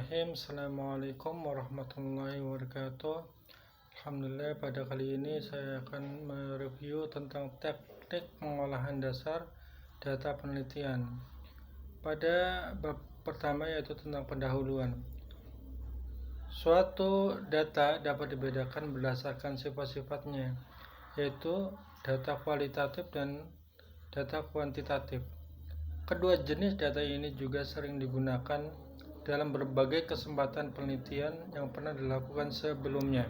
Bismillahirrahmanirrahim. Assalamualaikum warahmatullahi wabarakatuh. Alhamdulillah, pada kali ini saya akan mereview tentang teknik pengolahan dasar data penelitian. Pada bab pertama yaitu tentang pendahuluan. Suatu data dapat dibedakan berdasarkan sifat-sifatnya, yaitu data kualitatif dan data kuantitatif. Kedua jenis data ini juga sering digunakan dalam berbagai kesempatan penelitian yang pernah dilakukan sebelumnya.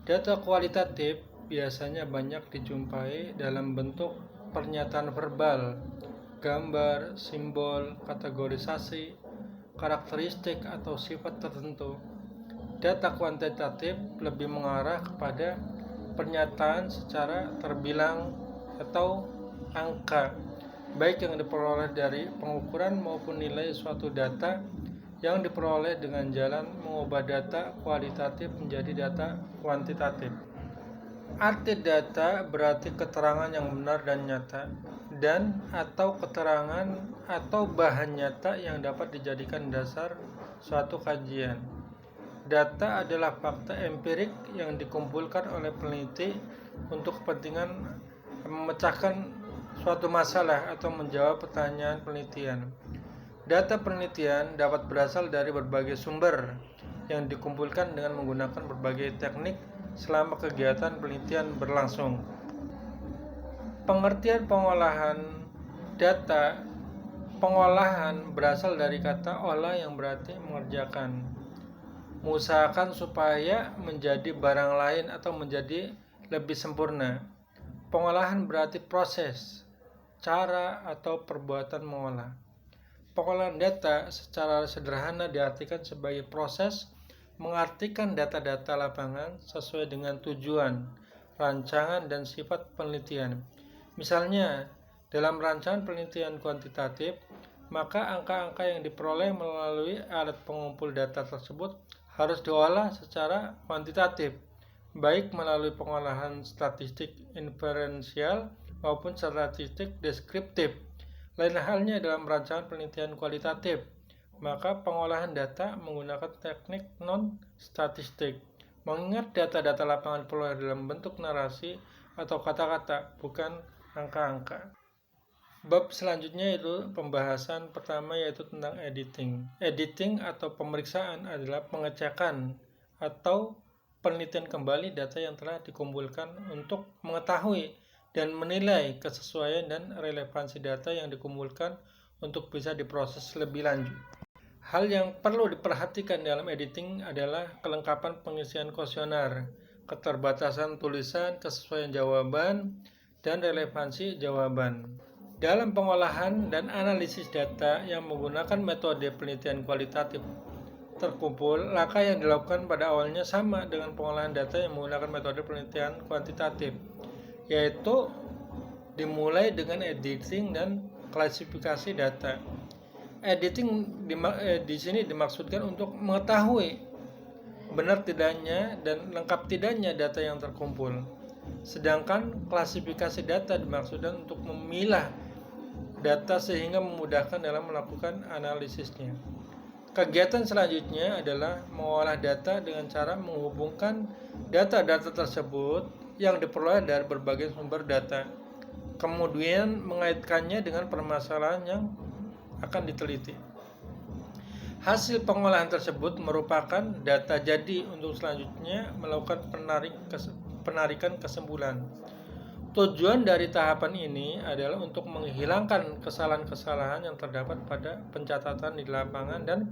Data kualitatif biasanya banyak dijumpai dalam bentuk pernyataan verbal, gambar, simbol, kategorisasi, karakteristik atau sifat tertentu. Data kuantitatif lebih mengarah kepada pernyataan secara terbilang atau angka, baik yang diperoleh dari pengukuran maupun nilai suatu data yang diperoleh dengan jalan mengubah data kualitatif menjadi data kuantitatif. Arti data berarti keterangan yang benar dan nyata, dan atau keterangan atau bahan nyata yang dapat dijadikan dasar suatu kajian. Data adalah fakta empirik yang dikumpulkan oleh peneliti untuk kepentingan memecahkan suatu masalah atau menjawab pertanyaan penelitian. Data penelitian dapat berasal dari berbagai sumber yang dikumpulkan dengan menggunakan berbagai teknik selama kegiatan penelitian berlangsung. Pengertian pengolahan data. Pengolahan berasal dari kata olah yang berarti mengerjakan. Mengusahakan supaya menjadi barang lain atau menjadi lebih sempurna. Pengolahan berarti proses, cara atau perbuatan mengolah. Pengolahan data secara sederhana diartikan sebagai proses mengartikan data-data lapangan sesuai dengan tujuan, rancangan, dan sifat penelitian. Misalnya, dalam rancangan penelitian kuantitatif, maka angka-angka yang diperoleh melalui alat pengumpul data tersebut harus diolah secara kuantitatif, baik melalui pengolahan statistik inferensial maupun statistik deskriptif. Lain halnya dalam rancangan penelitian kualitatif, maka pengolahan data menggunakan teknik non-statistik, mengingat data-data lapangan diperoleh dalam bentuk narasi atau kata-kata, bukan angka-angka. Bab selanjutnya yaitu pembahasan pertama yaitu tentang editing. Editing atau pemeriksaan adalah pengecekan atau penelitian kembali data yang telah dikumpulkan untuk mengetahui dan menilai kesesuaian dan relevansi data yang dikumpulkan untuk bisa diproses lebih lanjut. Hal yang perlu diperhatikan dalam editing adalah kelengkapan pengisian kuesioner, keterbatasan tulisan, kesesuaian jawaban, dan relevansi jawaban. Dalam pengolahan dan analisis data yang menggunakan metode penelitian kualitatif terkumpul, langkah yang dilakukan pada awalnya sama dengan pengolahan data yang menggunakan metode penelitian kuantitatif, yaitu dimulai dengan editing dan klasifikasi data. Editing di sini dimaksudkan untuk mengetahui benar tidaknya dan lengkap tidaknya data yang terkumpul. Sedangkan klasifikasi data dimaksudkan untuk memilah data sehingga memudahkan dalam melakukan analisisnya. Kegiatan selanjutnya adalah mengolah data dengan cara menghubungkan data-data tersebut yang diperoleh dari berbagai sumber data, kemudian mengaitkannya dengan permasalahan yang akan diteliti. Hasil pengolahan tersebut merupakan data jadi untuk selanjutnya melakukan penarikan kesimpulan. Tujuan dari tahapan ini adalah untuk menghilangkan kesalahan-kesalahan yang terdapat pada pencatatan di lapangan dan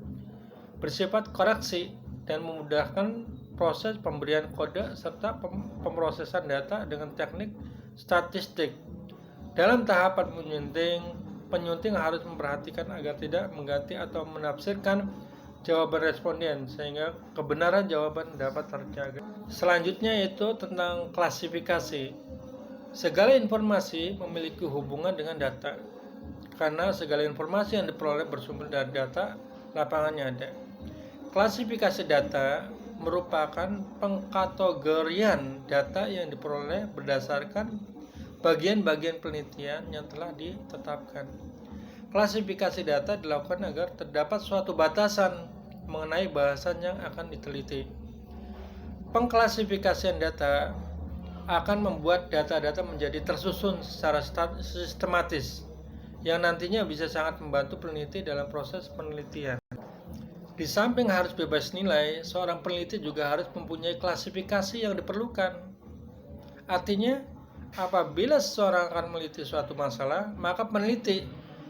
bersifat koreksi dan memudahkan proses pemberian kode serta pemrosesan data dengan teknik statistik. Dalam tahapan penyunting harus memperhatikan agar tidak mengganti atau menafsirkan jawaban responden sehingga kebenaran jawaban dapat terjaga. Selanjutnya yaitu tentang klasifikasi. Segala informasi memiliki hubungan dengan data, karena segala informasi yang diperoleh bersumber dari data lapangannya ada. Klasifikasi data merupakan pengkategorian data yang diperoleh berdasarkan bagian-bagian penelitian yang telah ditetapkan. Klasifikasi data dilakukan agar terdapat suatu batasan mengenai bahasan yang akan diteliti. Pengklasifikasian data akan membuat data-data menjadi tersusun secara sistematis, yang nantinya bisa sangat membantu peneliti dalam proses penelitian. Di samping harus bebas nilai, seorang peneliti juga harus mempunyai klasifikasi yang diperlukan. Artinya, apabila seseorang akan meneliti suatu masalah, maka peneliti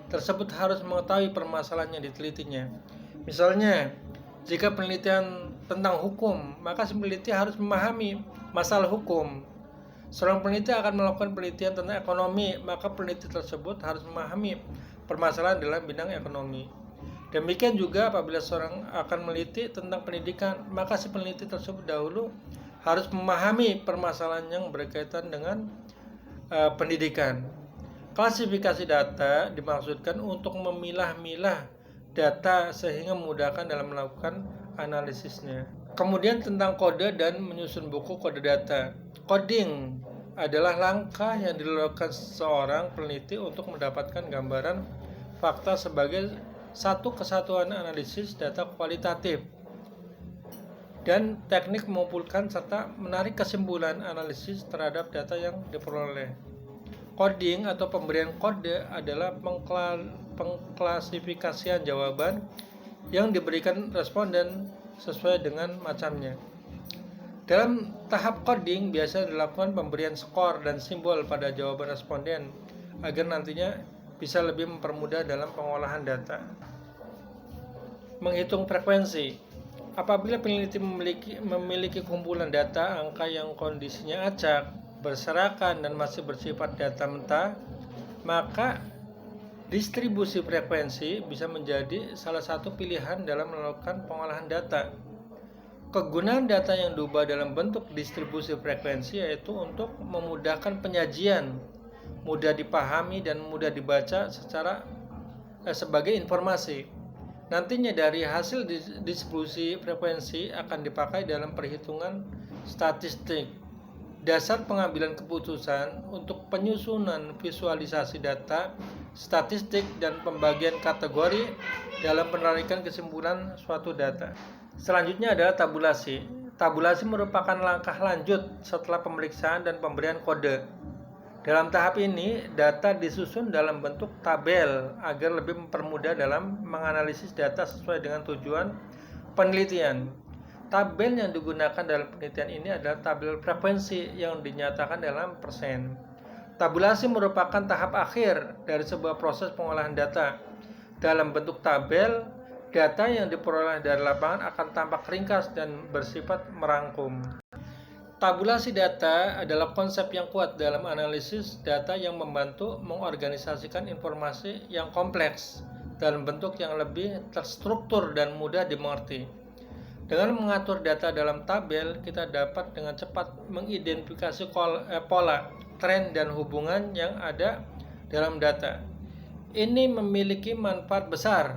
tersebut harus mengetahui permasalahan yang ditelitinya. Misalnya, jika penelitian tentang hukum, maka si peneliti harus memahami masalah hukum. Seorang peneliti akan melakukan penelitian tentang ekonomi, maka peneliti tersebut harus memahami permasalahan dalam bidang ekonomi. Demikian juga apabila seorang akan meneliti tentang pendidikan, maka si peneliti tersebut dahulu harus memahami permasalahan yang berkaitan dengan pendidikan. Klasifikasi data dimaksudkan untuk memilah-milah data sehingga memudahkan dalam melakukan analisisnya. Kemudian tentang kode dan menyusun buku kode data. Coding adalah langkah yang dilakukan seorang peneliti untuk mendapatkan gambaran fakta sebagai satu kesatuan analisis data kualitatif dan teknik mengumpulkan serta menarik kesimpulan analisis terhadap data yang diperoleh. Coding atau pemberian kode adalah pengklasifikasian jawaban yang diberikan responden sesuai dengan macamnya. Dalam tahap coding biasa dilakukan pemberian skor dan simbol pada jawaban responden agar nantinya bisa lebih mempermudah dalam pengolahan data. Menghitung frekuensi. Apabila peneliti memiliki kumpulan data angka yang kondisinya acak, berserakan dan masih bersifat data mentah, maka distribusi frekuensi bisa menjadi salah satu pilihan dalam melakukan pengolahan data. Kegunaan data yang diubah dalam bentuk distribusi frekuensi yaitu untuk memudahkan penyajian, mudah dipahami dan mudah dibaca sebagai informasi. Nantinya dari hasil distribusi frekuensi akan dipakai dalam perhitungan statistik, dasar pengambilan keputusan untuk penyusunan visualisasi data, statistik, dan pembagian kategori dalam penarikan kesimpulan suatu data. Selanjutnya adalah tabulasi. Tabulasi merupakan langkah lanjut setelah pemeriksaan dan pemberian kode. Dalam tahap ini, data disusun dalam bentuk tabel agar lebih mempermudah dalam menganalisis data sesuai dengan tujuan penelitian. Tabel yang digunakan dalam penelitian ini adalah tabel frekuensi yang dinyatakan dalam persen. Tabulasi merupakan tahap akhir dari sebuah proses pengolahan data. Dalam bentuk tabel, data yang diperoleh dari lapangan akan tampak ringkas dan bersifat merangkum. Tabulasi data adalah konsep yang kuat dalam analisis data yang membantu mengorganisasikan informasi yang kompleks dalam bentuk yang lebih terstruktur dan mudah dimengerti. Dengan mengatur data dalam tabel, kita dapat dengan cepat mengidentifikasi pola, tren, dan hubungan yang ada dalam data. Ini memiliki manfaat besar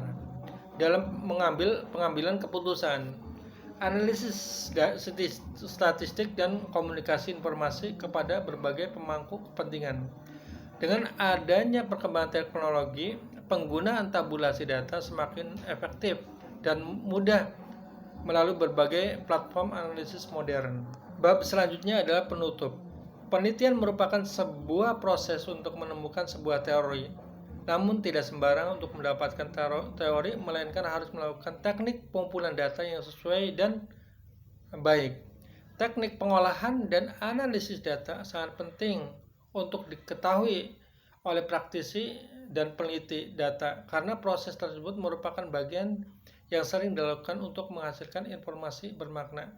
dalam pengambilan keputusan, analisis statistik, dan komunikasi informasi kepada berbagai pemangku kepentingan. Dengan adanya perkembangan teknologi, penggunaan tabulasi data semakin efektif dan mudah melalui berbagai platform analisis modern. Bab selanjutnya adalah penutup. Penelitian merupakan sebuah proses untuk menemukan sebuah teori. Namun tidak sembarang untuk mendapatkan teori, melainkan harus melakukan teknik pengumpulan data yang sesuai dan baik. Teknik pengolahan dan analisis data sangat penting untuk diketahui oleh praktisi dan peneliti data karena proses tersebut merupakan bagian yang sering dilakukan untuk menghasilkan informasi bermakna.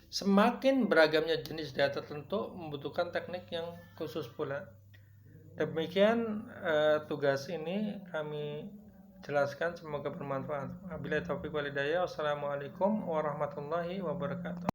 Semakin beragamnya jenis data tentu membutuhkan teknik yang khusus pula. Demikian tugas ini kami jelaskan, semoga bermanfaat. Wabillahi taufiq wal hidayah. Wassalamualaikum warahmatullahi wabarakatuh.